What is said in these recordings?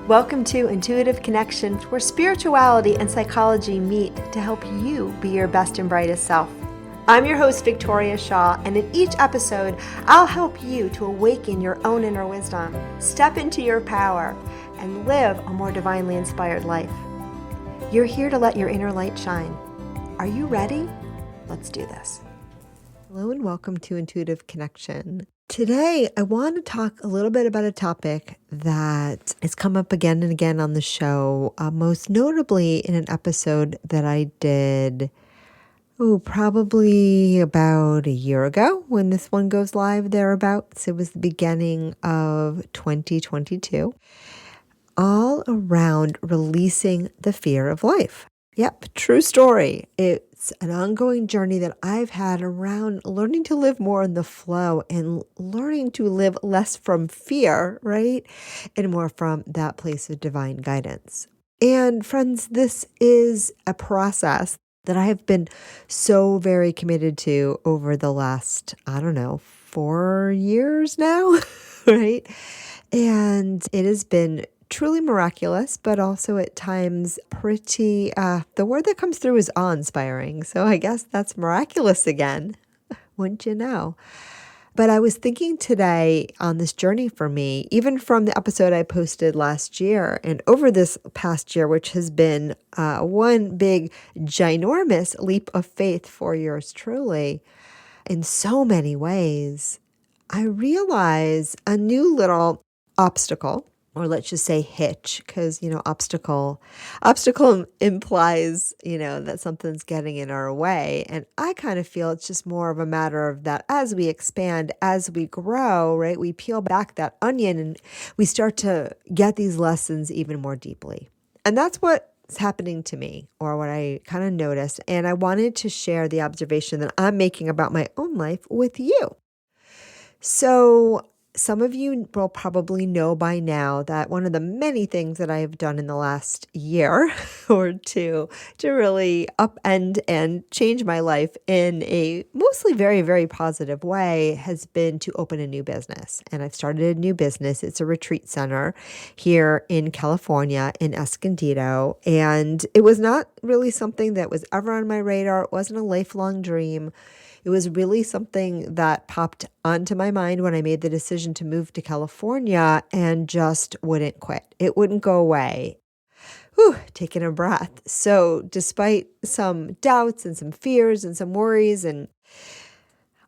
Welcome to Intuitive Connection, where spirituality and psychology meet to help you be your best and brightest self. I'm your host, Victoria Shaw, and in each episode, I'll help you to awaken your own inner wisdom, step into your power, and live a more divinely inspired life. You're here to let your inner light shine. Are you ready? Let's do this. Hello and welcome to Intuitive Connection. Today, I want to talk a little bit about a topic that has come up again and again on the show, most notably in an episode that I did, probably about a year ago when this one goes live thereabouts. It was the beginning of 2022, all around releasing the fear of life. Yep, true story. It's an ongoing journey that I've had around learning to live more in the flow and learning to live less from fear, right? And more from that place of divine guidance. And friends, this is a process that I have been so very committed to over the last, 4 years now, right? And it has been truly miraculous, but also at times pretty, the word that comes through is awe-inspiring. So I guess that's miraculous again, wouldn't you know? But I was thinking today on this journey for me, even from the episode I posted last year and over this past year, which has been one big, ginormous leap of faith for yours truly in so many ways, I realize a new little obstacle, or let's just say hitch, because, obstacle implies, that something's getting in our way. And I kind of feel it's just more of a matter of that as we expand, as we grow, right? We peel back that onion and we start to get these lessons even more deeply. And that's what's happening to me, or what I kind of noticed. And I wanted to share the observation that I'm making about my own life with you. So some of you will probably know by now that one of the many things that I have done in the last year or two to really upend and change my life in a mostly very, very positive way has been to open a new business. And I've started a new business. It's a retreat center here in California in Escondido. And it was not really something that was ever on my radar. It wasn't a lifelong dream. It was really something that popped onto my mind when I made the decision to move to California and just wouldn't quit. It wouldn't go away. Taking a breath. So despite some doubts and some fears and some worries, and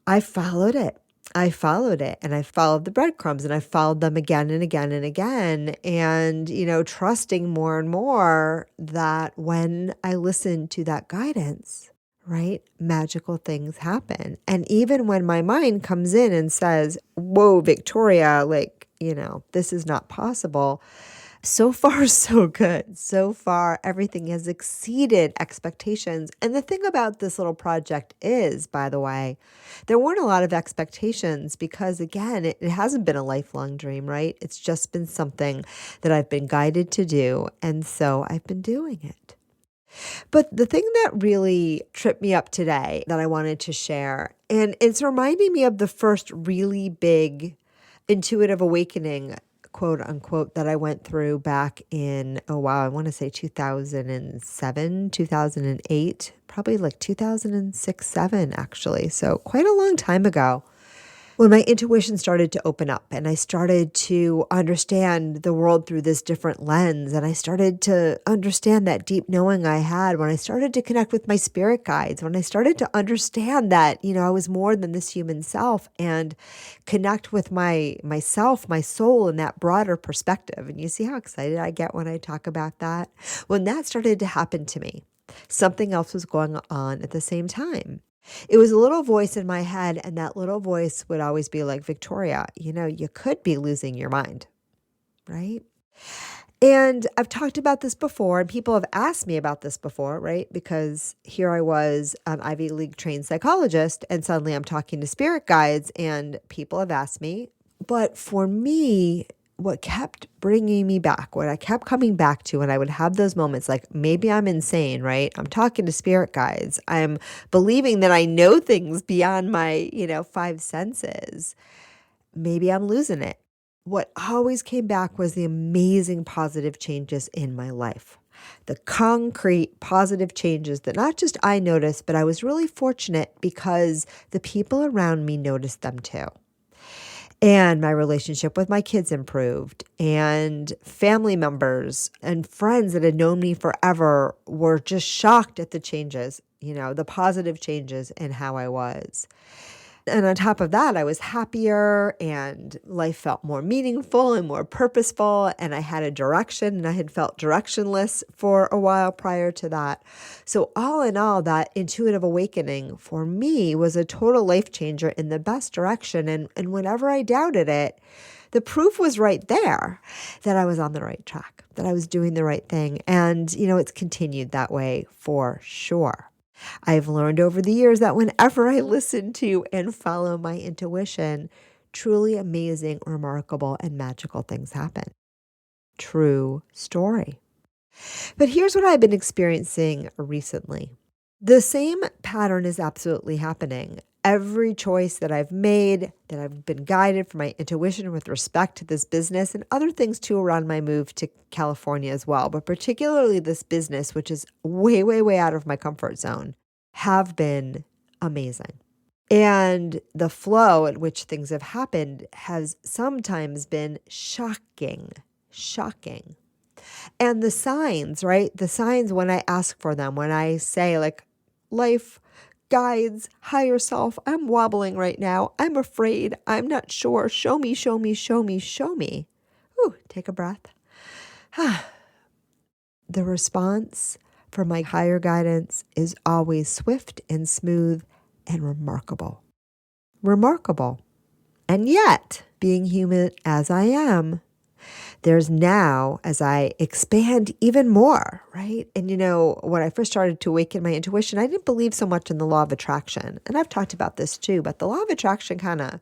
I followed it. And I followed the breadcrumbs and I followed them again and again and again. And, trusting more and more that when I listened to that guidance, right, magical things happen. And even when my mind comes in and says, whoa, Victoria, this is not possible. So far, so good. So far, everything has exceeded expectations. And the thing about this little project is, by the way, there weren't a lot of expectations because, again, it hasn't been a lifelong dream, right? It's just been something that I've been guided to do. And so I've been doing it. But the thing that really tripped me up today that I wanted to share, and it's reminding me of the first really big intuitive awakening, quote unquote, that I went through back in, I want to say 2007, 2008, probably like 2006, 7 actually. So quite a long time ago. When my intuition started to open up and I started to understand the world through this different lens, and I started to understand that deep knowing I had, when I started to connect with my spirit guides, when I started to understand that, I was more than this human self and connect with myself, my soul in that broader perspective. And you see how excited I get when I talk about that? When that started to happen to me, something else was going on at the same time. It was a little voice in my head, and that little voice would always be like, Victoria, you could be losing your mind, right? And I've talked about this before, and people have asked me about this before, right? Because here I was, an Ivy League trained psychologist, and suddenly I'm talking to spirit guides, and people have asked me. But for me, what kept bringing me back, what I kept coming back to, and I would have those moments like, maybe I'm insane, right? I'm talking to spirit guides. I'm believing that I know things beyond my, 5 senses. Maybe I'm losing it. what always came back was the amazing positive changes in my life. The concrete positive changes that not just I noticed, but I was really fortunate because the people around me noticed them too. And my relationship with my kids improved, and family members and friends that had known me forever were just shocked at the changes, the positive changes in how I was. And on top of that, I was happier and life felt more meaningful and more purposeful. And I had a direction, and I had felt directionless for a while prior to that. So all in all, that intuitive awakening for me was a total life changer in the best direction. And whenever I doubted it, the proof was right there that I was on the right track, that I was doing the right thing. And, it's continued that way for sure. I've learned over the years that whenever I listen to and follow my intuition, truly amazing, remarkable, and magical things happen. True story. But here's what I've been experiencing recently. The same pattern is absolutely happening. Every choice that I've made, that I've been guided for my intuition with respect to this business and other things too around my move to California as well, but particularly this business, which is way, way, way out of my comfort zone, have been amazing. And the flow at which things have happened has sometimes been shocking. And the signs, right? The signs when I ask for them, when I say like, life, guides, higher self, I'm wobbling right now. I'm afraid. I'm not sure. Show me, show me, show me, show me. Ooh, take a breath. The response from my higher guidance is always swift and smooth and remarkable. Remarkable. And yet, being human as I am, there's now, as I expand even more, right? And when I first started to awaken my intuition, I didn't believe so much in the law of attraction. And I've talked about this too, but the law of attraction kind of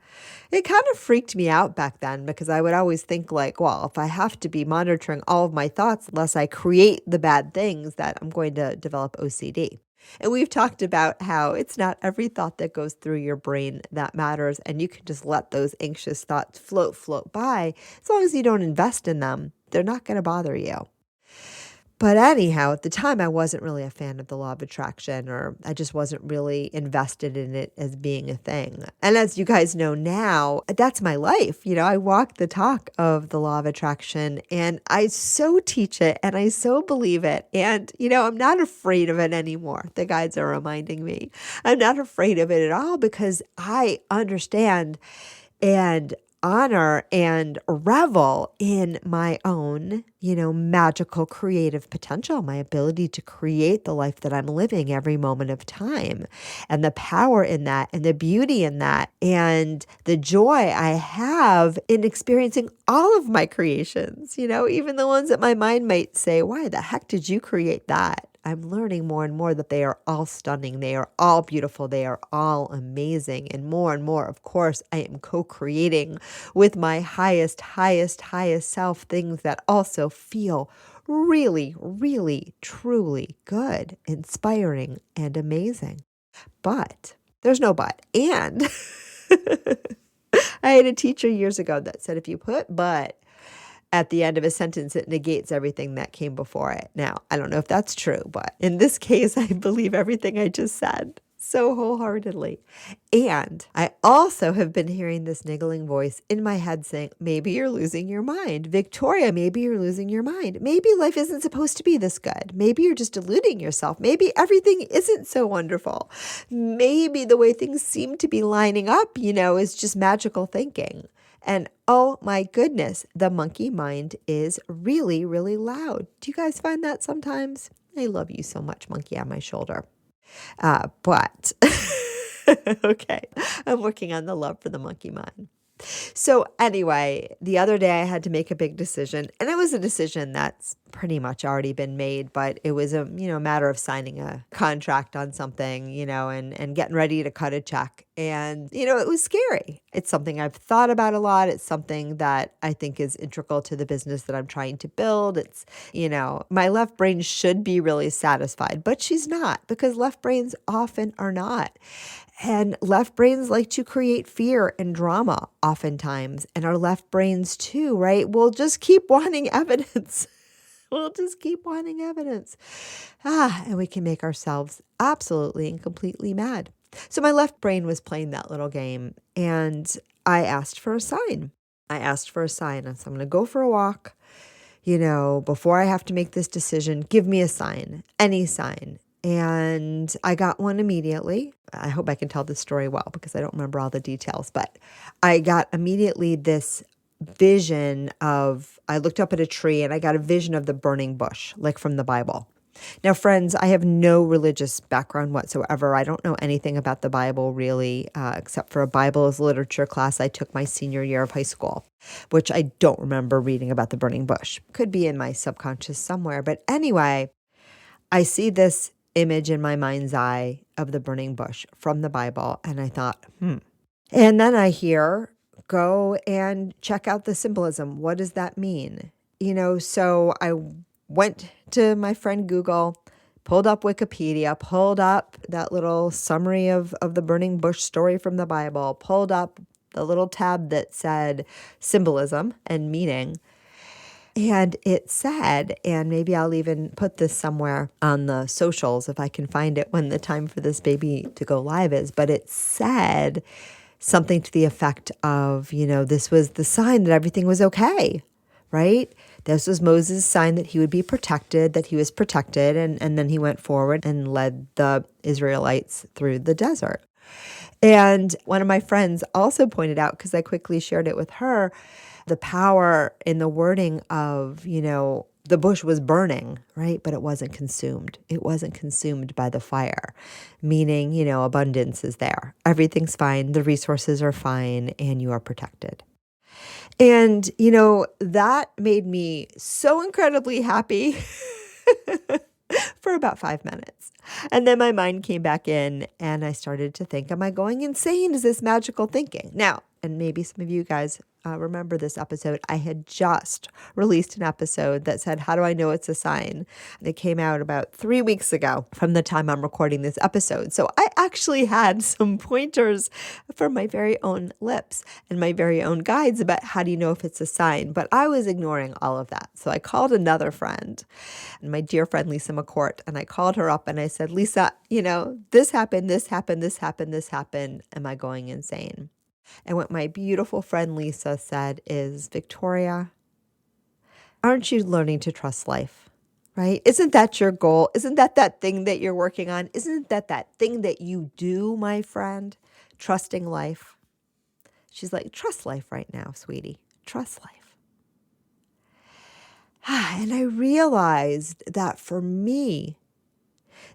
freaked me out back then, because I would always think like, well, if I have to be monitoring all of my thoughts, unless I create the bad things, that I'm going to develop OCD. And we've talked about how it's not every thought that goes through your brain that matters, and you can just let those anxious thoughts float by. As long as you don't invest in them, they're not going to bother you. But anyhow, at the time, I wasn't really a fan of the law of attraction, or I just wasn't really invested in it as being a thing. And as you guys know now, that's my life. I walk the talk of the law of attraction, and I so teach it and I so believe it. And, I'm not afraid of it anymore. The guides are reminding me. I'm not afraid of it at all, because I understand and honor and revel in my own, magical creative potential, my ability to create the life that I'm living every moment of time, and the power in that, and the beauty in that, and the joy I have in experiencing all of my creations, even the ones that my mind might say, why the heck did you create that? I'm learning more and more that they are all stunning. They are all beautiful. They are all amazing. And more, of course, I am co-creating with my highest self things that also feel really, really, truly good, inspiring, and amazing. But there's no but. And I had a teacher years ago that said, if you put but at the end of a sentence, it negates everything that came before it. Now, I don't know if that's true, but in this case, I believe everything I just said so wholeheartedly. And I also have been hearing this niggling voice in my head saying, maybe you're losing your mind. Victoria, maybe you're losing your mind. Maybe life isn't supposed to be this good. Maybe you're just deluding yourself. Maybe everything isn't so wonderful. Maybe the way things seem to be lining up, is just magical thinking. And oh my goodness, the monkey mind is really, really loud. Do you guys find that sometimes? I love you so much, monkey on my shoulder. But okay, I'm working on the love for the monkey mind. So anyway, the other day I had to make a big decision, and it was a decision that's pretty much already been made, but it was a matter of signing a contract on something, and getting ready to cut a check. And, it was scary. It's something I've thought about a lot. It's something that I think is integral to the business that I'm trying to build. My left brain should be really satisfied, but she's not, because left brains often are not. And left brains like to create fear and drama oftentimes. And our left brains too, right? We'll just keep wanting evidence. We'll just keep wanting evidence. And we can make ourselves absolutely and completely mad. So my left brain was playing that little game, and I asked for a sign. I asked for a sign. I said, I'm going to go for a walk. Before I have to make this decision, give me a sign, any sign. And I got one immediately. I hope I can tell this story well because I don't remember all the details, but I got immediately this vision I looked up at a tree and I got a vision of the burning bush, like from the Bible. Now, friends, I have no religious background whatsoever. I don't know anything about the Bible really, except for a Bible as literature class I took my senior year of high school, which I don't remember reading about the burning bush. Could be in my subconscious somewhere. But anyway, I see this image in my mind's eye of the burning bush from the Bible, and I thought, And then I hear, go and check out the symbolism. What does that mean? So I went to my friend Google, pulled up Wikipedia, pulled up that little summary of the burning bush story from the Bible, pulled up the little tab that said symbolism and meaning. And it said, and maybe I'll even put this somewhere on the socials if I can find it when the time for this baby to go live is, but it said something to the effect of, this was the sign that everything was okay, right? This was Moses' sign that he would be protected, that he was protected, and then he went forward and led the Israelites through the desert. And one of my friends also pointed out, because I quickly shared it with her, the power in the wording of, the bush was burning, right? But it wasn't consumed. It wasn't consumed by the fire, meaning, abundance is there. Everything's fine. The resources are fine and you are protected. And, that made me so incredibly happy for about 5 minutes. And then my mind came back in and I started to think, am I going insane? Is this magical thinking? Now, and maybe some of you guys remember this episode. I had just released an episode that said, how do I know it's a sign? It came out about 3 weeks ago from the time I'm recording this episode. So I actually had some pointers from my very own lips and my very own guides about how do you know if it's a sign. But I was ignoring all of that. So I called another friend, and my dear friend, Lisa McCourt, and I called her up and I said, Lisa, this happened, this happened, this happened, this happened. Am I going insane? And what my beautiful friend Lisa said is, Victoria, aren't you learning to trust life, right? Isn't that your goal? Isn't that thing that you're working on? Isn't that thing that you do, my friend? Trusting life. She's like, trust life right now, sweetie. Trust life. And I realized that for me,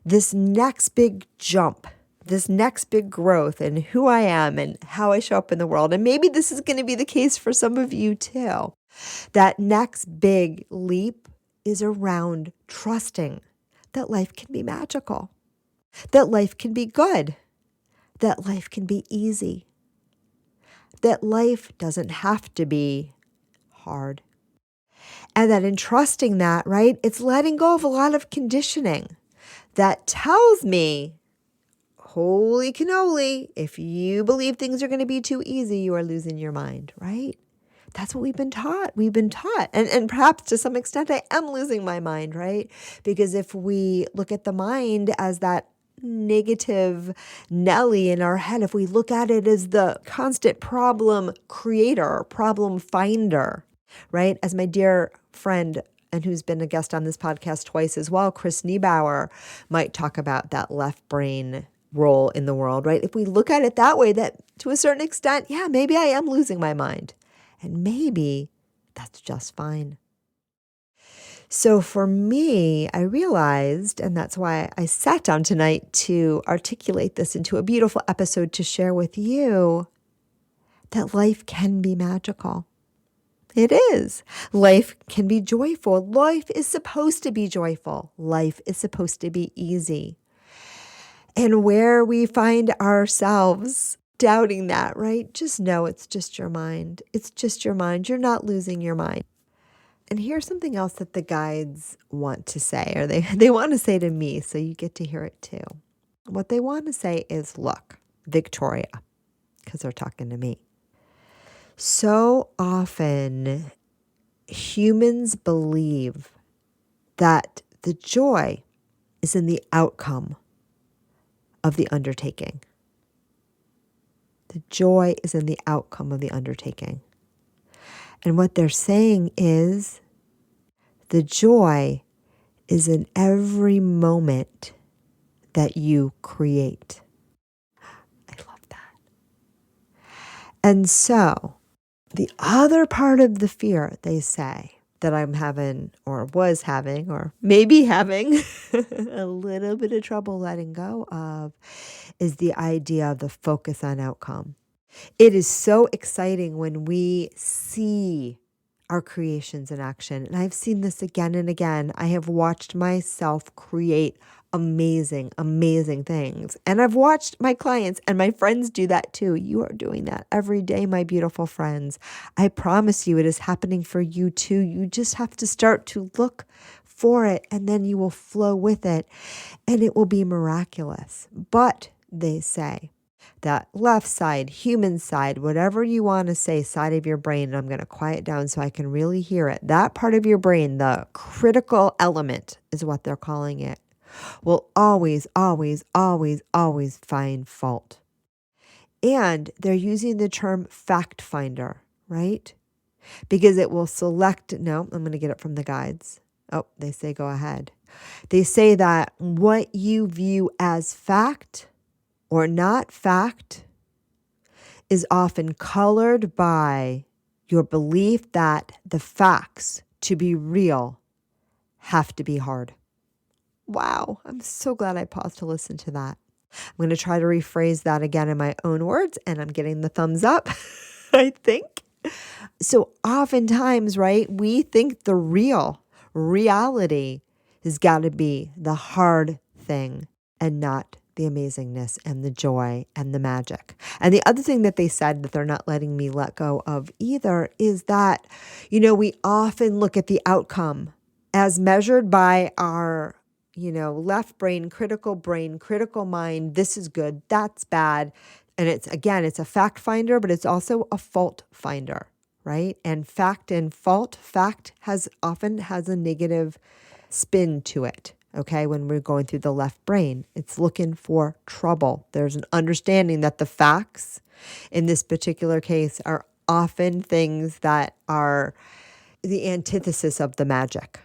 this next big jump, this next big growth in who I am and how I show up in the world, and maybe this is going to be the case for some of you too, that next big leap is around trusting that life can be magical, that life can be good, that life can be easy, that life doesn't have to be hard. And that in trusting that, right, it's letting go of a lot of conditioning that tells me, holy cannoli, if you believe things are going to be too easy, you are losing your mind, right? That's what we've been taught. We've been taught. And perhaps to some extent, I am losing my mind, right? Because if we look at the mind as that negative Nelly in our head, if we look at it as the constant problem creator, problem finder, right? As my dear friend, and who's been a guest on this podcast twice as well, Chris Niebauer, might talk about that left brain role in the world, right? If we look at it that way, that to a certain extent, yeah, maybe I am losing my mind. And maybe that's just fine. So for me, I realized, and that's why I sat down tonight to articulate this into a beautiful episode to share with you, that life can be magical. It is. Life can be joyful. Life is supposed to be joyful. Life is supposed to be easy. And where we find ourselves doubting that, right? Just know it's just your mind. It's just your mind. You're not losing your mind. And here's something else that the guides want to say, or they want to say to me, so you get to hear it too. What they want to say is, look, Victoria, because they're talking to me. So often humans believe that the joy is in the outcome of the undertaking. The joy is in the outcome of the undertaking. And what they're saying is the joy is in every moment that you create. I love that. And so the other part of the fear, they say, that I'm having or was having or maybe having a little bit of trouble letting go of is the idea of the focus on outcome. It is so exciting when we see our creations in action. And I've seen this again and again. I have watched myself create amazing, amazing things. And I've watched my clients and my friends do that too. You are doing that every day, my beautiful friends. I promise you it is happening for you too. You just have to start to look for it, and then you will flow with it, and it will be miraculous. But they say, that left side, human side, whatever you want to say, side of your brain, and I'm going to quiet down so I can really hear it. That part of your brain, the critical element is what they're calling it, will always, always, always, always find fault. And they're using the term fact finder, right? Because it will select, no, I'm going to get it from the guides. Oh, they say go ahead. They say that what you view as fact or not fact is often colored by your belief that the facts to be real have to be hard. Wow, I'm so glad I paused to listen to that. I'm going to try to rephrase that again in my own words, and I'm getting the thumbs up, I think. So oftentimes, right, we think the reality has got to be the hard thing and not the amazingness and the joy and the magic. And the other thing that they said that they're not letting me let go of either is that, we often look at the outcome as measured by our, left brain, critical mind. This is good, that's bad. And it's a fact finder, but it's also a fault finder, right? And fact and fault, fact often has a negative spin to it. Okay, when we're going through the left brain, it's looking for trouble. There's an understanding that the facts in this particular case are often things that are the antithesis of the magic,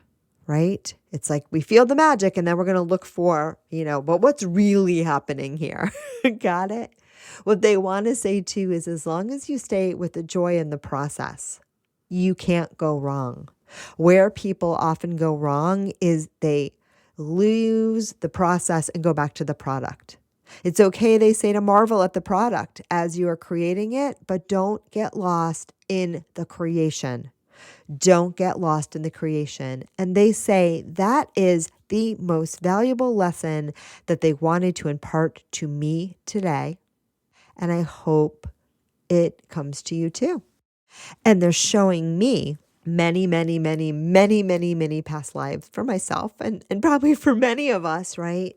right? It's like we feel the magic and then we're going to look for, but what's really happening here? Got it? What they want to say too is as long as you stay with the joy in the process, you can't go wrong. Where people often go wrong is they lose the process and go back to the product. It's okay, they say, to marvel at the product as you are creating it, but don't get lost in the creation. Don't get lost in the creation. And they say that is the most valuable lesson that they wanted to impart to me today. And I hope it comes to you too. And they're showing me many, many, many, many, many, many past lives for myself and probably for many of us, right?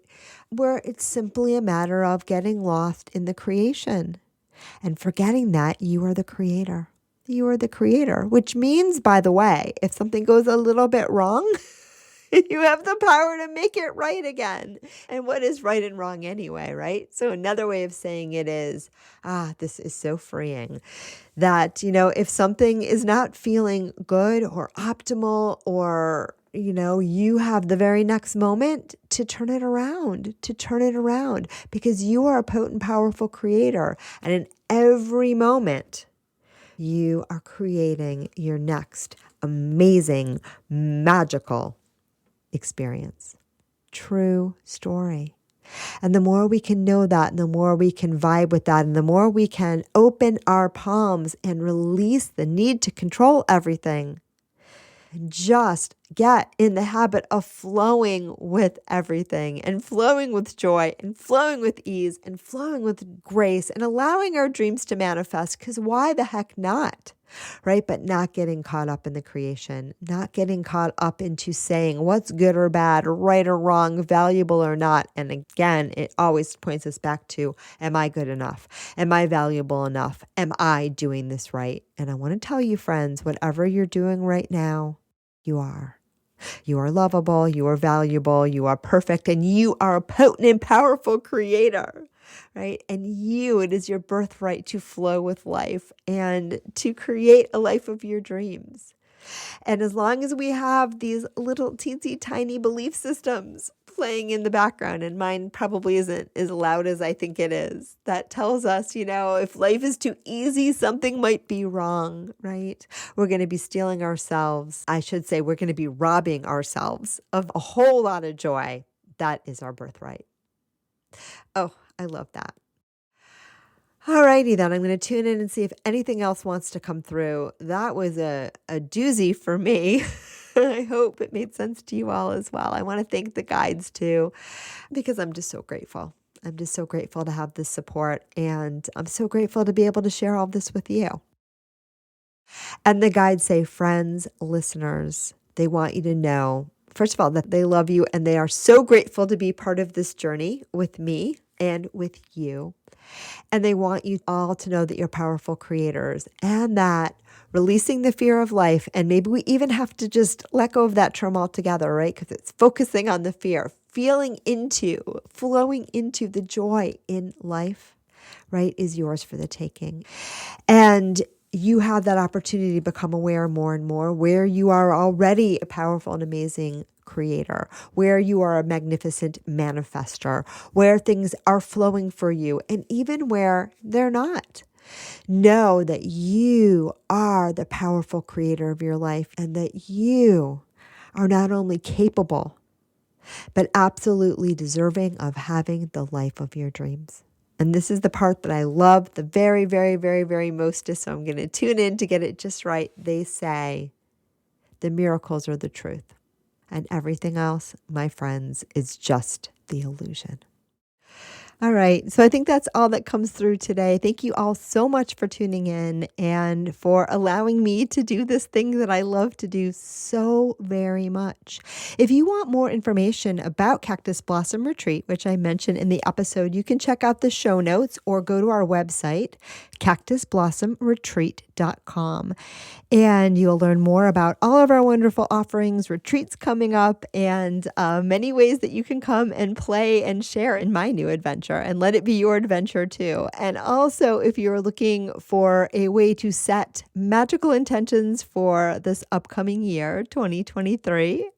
Where it's simply a matter of getting lost in the creation and forgetting that you are the creator. You are the creator, which means, by the way, if something goes a little bit wrong, you have the power to make it right again. And what is right and wrong anyway, right? So another way of saying it is, this is so freeing that, if something is not feeling good or optimal or, you have the very next moment to turn it around, because you are a potent, powerful creator. And in every moment, you are creating your next amazing, magical experience. True story. And the more we can know that, and the more we can vibe with that, and the more we can open our palms and release the need to control everything, and just get in the habit of flowing with everything and flowing with joy and flowing with ease and flowing with grace and allowing our dreams to manifest, because why the heck not? Right? But not getting caught up in the creation, not getting caught up into saying what's good or bad, or right or wrong, valuable or not. And again, it always points us back to, am I good enough? Am I valuable enough? Am I doing this right? And I want to tell you, friends, whatever you're doing right now, you are. You are lovable, you are valuable, you are perfect, and you are a potent and powerful creator, right? And it is your birthright to flow with life and to create a life of your dreams. And as long as we have these little teensy tiny belief systems playing in the background, and mine probably isn't as loud as I think it is, that tells us, if life is too easy, something might be wrong, right? We're going to be stealing ourselves. I should say we're going to be robbing ourselves of a whole lot of joy. That is our birthright. Oh, I love that. All righty then, I'm going to tune in and see if anything else wants to come through. That was a doozy for me. I hope it made sense to you all as well. I want to thank the guides too, because I'm just so grateful. I'm just so grateful to have this support, and I'm so grateful to be able to share all this with you. And the guides say, friends, listeners, they want you to know, first of all, that they love you and they are so grateful to be part of this journey with me and with you. And they want you all to know that you're powerful creators, and that releasing the fear of life, and maybe we even have to just let go of that term altogether, right? Because it's focusing on the fear, flowing into the joy in life, right, is yours for the taking. And you have that opportunity to become aware more and more where you are already a powerful and amazing creator, where you are a magnificent manifester, where things are flowing for you, and even where they're not. Know that you are the powerful creator of your life, and that you are not only capable, but absolutely deserving of having the life of your dreams. And this is the part that I love the very, very, very, very mostest. So I'm going to tune in to get it just right. They say the miracles are the truth, and everything else, my friends, is just the illusion. All right. So I think that's all that comes through today. Thank you all so much for tuning in and for allowing me to do this thing that I love to do so very much. If you want more information about Cactus Blossom Retreat, which I mentioned in the episode, you can check out the show notes or go to our website, cactusblossomretreat.com. And you'll learn more about all of our wonderful offerings, retreats coming up, and many ways that you can come and play and share in my new adventure, and let it be your adventure too. And also, if you're looking for a way to set magical intentions for this upcoming year, 2023,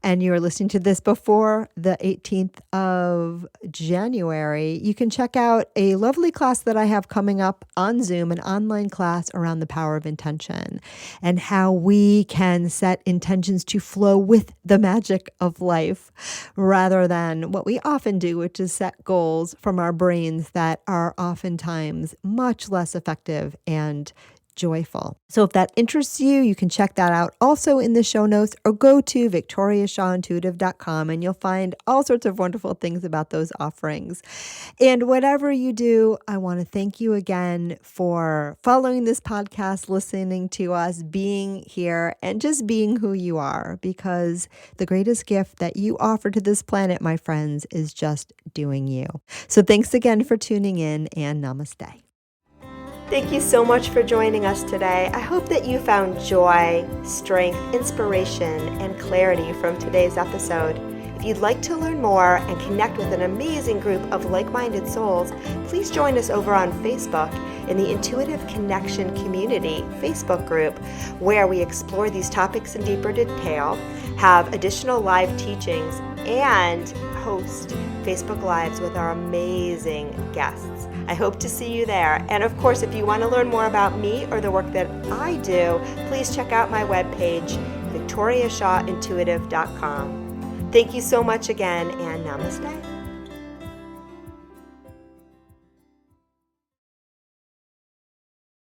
and you're listening to this before the 18th of January, you can check out a lovely class that I have coming up on Zoom, an online class around the power of intention and how we can set intentions to flow with the magic of life rather than what we often do, which is set goals from our brains that are oftentimes much less effective and joyful. So if that interests you, you can check that out also in the show notes, or go to victoriashawintuitive.com and you'll find all sorts of wonderful things about those offerings. And whatever you do, I want to thank you again for following this podcast, listening to us, being here, and just being who you are, because the greatest gift that you offer to this planet, my friends, is just doing you. So thanks again for tuning in, and namaste. Thank you so much for joining us today. I hope that you found joy, strength, inspiration, and clarity from today's episode. If you'd like to learn more and connect with an amazing group of like-minded souls, please join us over on Facebook in the Intuitive Connection Community Facebook group, where we explore these topics in deeper detail, have additional live teachings, and host Facebook Lives with our amazing guests. I hope to see you there. And of course, if you want to learn more about me or the work that I do, please check out my webpage, victoriashawintuitive.com. Thank you so much again, and namaste.